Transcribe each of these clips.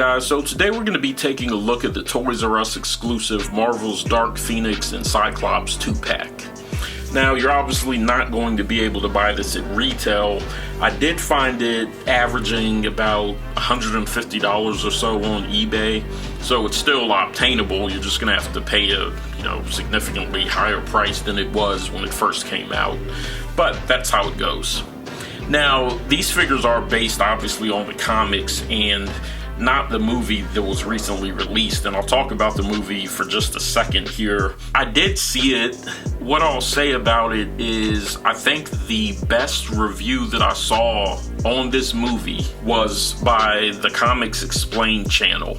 guys? So today we're going to be taking a look at the Toys R Us exclusive Marvel's Dark Phoenix and Cyclops 2-pack. Now, you're obviously not going to be able to buy this at retail. I did find it averaging about $150 or so on eBay, so it's still obtainable. You're just going to have to pay a significantly higher price than it was when it first came out, but that's how it goes. Now, these figures are based obviously on the comics and not the movie that was recently released, and I'll talk about the movie for just a second here. I did see it. What I'll say about it is I think the best review that I saw on this movie was by the Comics Explained channel,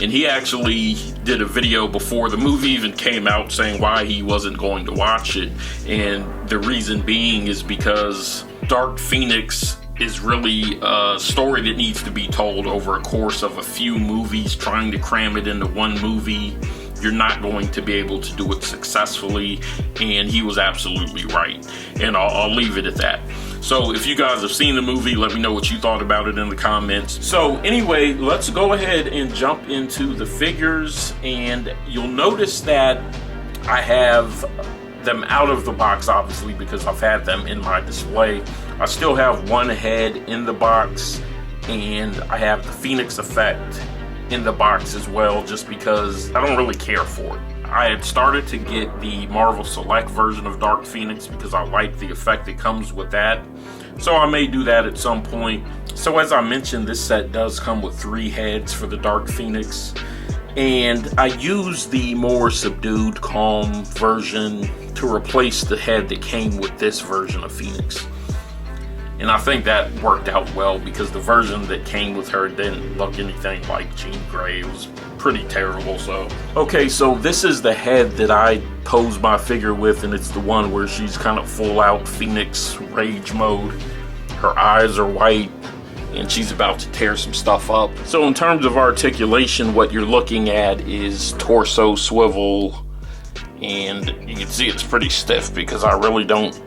and he actually did a video before the movie even came out saying why he wasn't going to watch it, and the reason being is because Dark Phoenix is really a story that needs to be told over a course of a few movies. Trying to cram it into one movie, you're not going to be able to do it successfully, and he was absolutely right, and I'll leave it at that. So if you guys have seen the movie, let me know what you thought about it in the comments. So anyway, let's go ahead and jump into the figures, and you'll notice that I have them out of the box, obviously, because I've had them in my display. I still have one head in the box, and I have the Phoenix effect in the box as well, just because I don't really care for it. I had started to get the Marvel Select version of Dark Phoenix because I like the effect that comes with that, so I may do that at some point. So as I mentioned, this set does come with 3 heads for the Dark Phoenix, and I used the more subdued, calm version to replace the head that came with this version of Phoenix. And I think that worked out well because the version that came with her didn't look anything like Jean Grey. It was pretty terrible. So okay, so this is the head that I posed my figure with, and it's the one where she's kind of full out Phoenix rage mode. Her eyes are white and she's about to tear some stuff up. So in terms of articulation, what you're looking at is torso swivel, and you can see it's pretty stiff because I really don't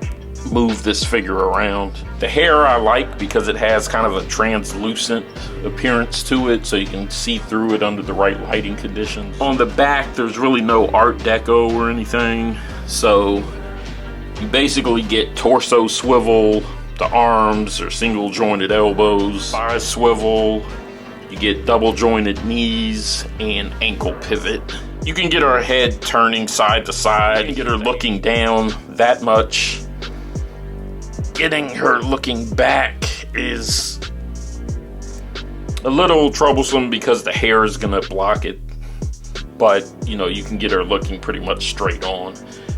move this figure around. The hair I like because it has kind of a translucent appearance to it, so you can see through it under the right lighting conditions. On the back, there's really no Art Deco or anything, so you basically get torso swivel, the arms are single jointed elbows, thigh swivel, you get double jointed knees, and ankle pivot. You can get her head turning side to side, you can get her looking down that much. Getting her looking back is a little troublesome because the hair is gonna block it, but you can get her looking pretty much straight on.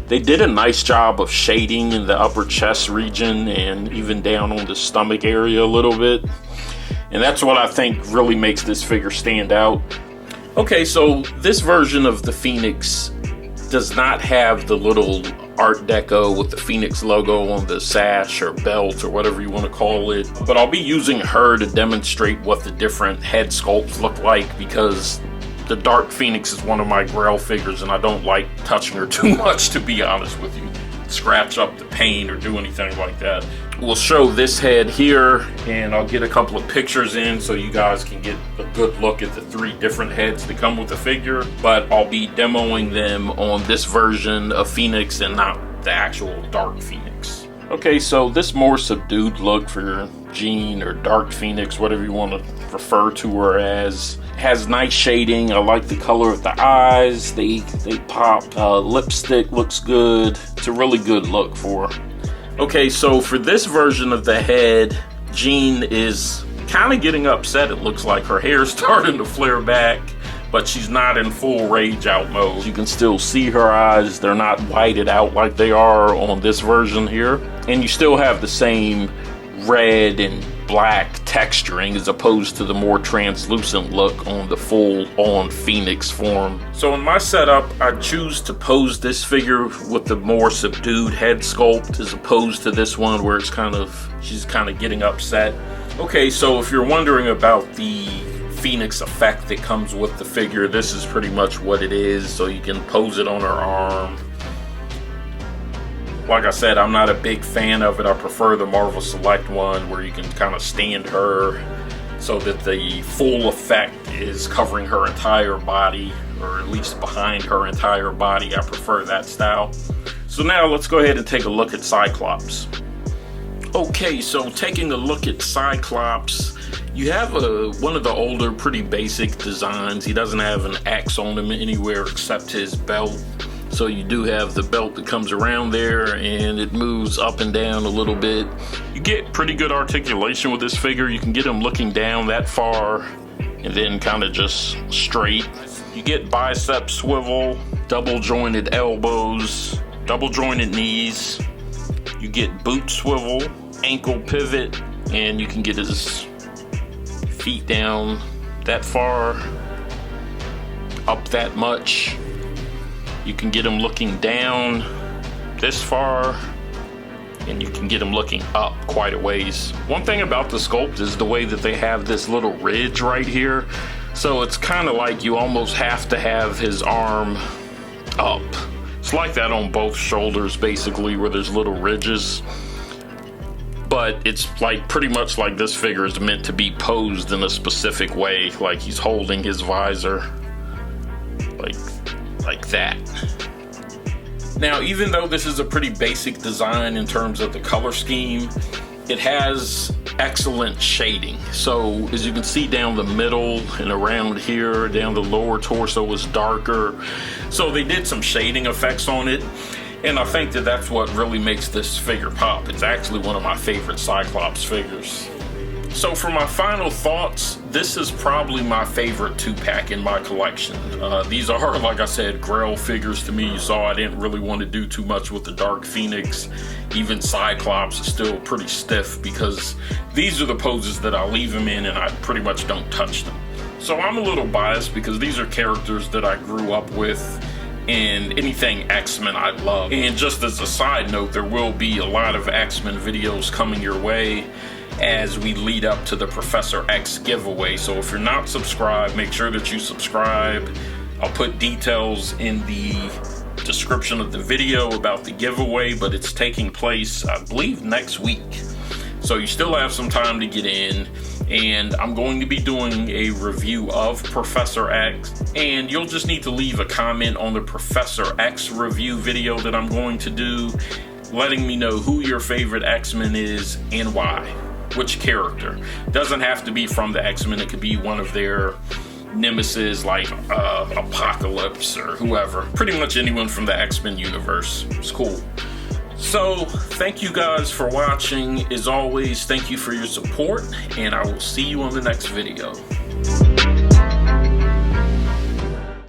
They did a nice job of shading in the upper chest region and even down on the stomach area a little bit, and that's what I think really makes this figure stand out. Okay, so this version of the Phoenix does not have the little Art Deco with the Phoenix logo on the sash or belt or whatever you want to call it, but I'll be using her to demonstrate what the different head sculpts look like because the Dark Phoenix is one of my Grail figures and I don't like touching her too much, to be honest with you. Scratch up the paint or do anything like that. We'll show this head here, and I'll get a couple of pictures in so you guys can get a good look at the 3 different heads that come with the figure, but I'll be demoing them on this version of Phoenix and not the actual Dark Phoenix. Okay, so this more subdued look for Jean or Dark Phoenix, whatever you want to refer to her as, has nice shading. I like the color of the eyes. They pop. Lipstick looks good. It's a really good look for her. Okay, so for this version of the head, Jean is kind of getting upset. It looks like her hair's starting to flare back, but she's not in full rage out mode. You can still see her eyes. They're not whited out like they are on this version here. And you still have the same red and black texturing as opposed to the more translucent look on the full-on Phoenix form. So in my setup, I choose to pose this figure with the more subdued head sculpt as opposed to this one where she's kind of getting upset. Okay, so if you're wondering about the Phoenix effect that comes with the figure, this is pretty much what it is. So you can pose it on her arm. Like I said, I'm not a big fan of it. I prefer the Marvel Select one where you can kind of stand her so that the full effect is covering her entire body, or at least behind her entire body. I prefer that style. So now let's go ahead and take a look at Cyclops. Okay, so taking a look at Cyclops, you have one of the older, pretty basic designs. He doesn't have an axe on him anywhere except his belt. So you do have the belt that comes around there and it moves up and down a little bit. You get pretty good articulation with this figure. You can get him looking down that far and then kind of just straight. You get bicep swivel, double jointed elbows, double jointed knees. You get boot swivel, ankle pivot, and you can get his feet down that far, up that much. You can get him looking down this far, and you can get him looking up quite a ways. One thing about the sculpt is the way that they have this little ridge right here. So it's kind of like you almost have to have his arm up. It's like that on both shoulders, basically, where there's little ridges. But it's like pretty much like this figure is meant to be posed in a specific way, like he's holding his visor like that. Now, even though this is a pretty basic design in terms of the color scheme, it has excellent shading. So as you can see down the middle and around here, down the lower torso is darker. So they did some shading effects on it. And I think that that's what really makes this figure pop. It's actually one of my favorite Cyclops figures. So for my final thoughts, this is probably my favorite 2-pack in my collection. These are, like I said, Grail figures to me. You saw I didn't really want to do too much with the Dark Phoenix. Even Cyclops is still pretty stiff because these are the poses that I leave him in and I pretty much don't touch them. So I'm a little biased because these are characters that I grew up with, and anything X-Men I love. And just as a side note, there will be a lot of X-Men videos coming your way as we lead up to the Professor X giveaway. So if you're not subscribed, make sure that you subscribe. I'll put details in the description of the video about the giveaway, but it's taking place, I believe, next week. So you still have some time to get in, and I'm going to be doing a review of Professor X, and you'll just need to leave a comment on the Professor X review video that I'm going to do, letting me know who your favorite X-Men is and why. Which character. Doesn't have to be from the X-Men, it could be one of their nemesis like Apocalypse or whoever. Pretty much anyone from the X-Men universe. It's cool. So thank you guys for watching. As always, thank you for your support, and I will see you on the next video.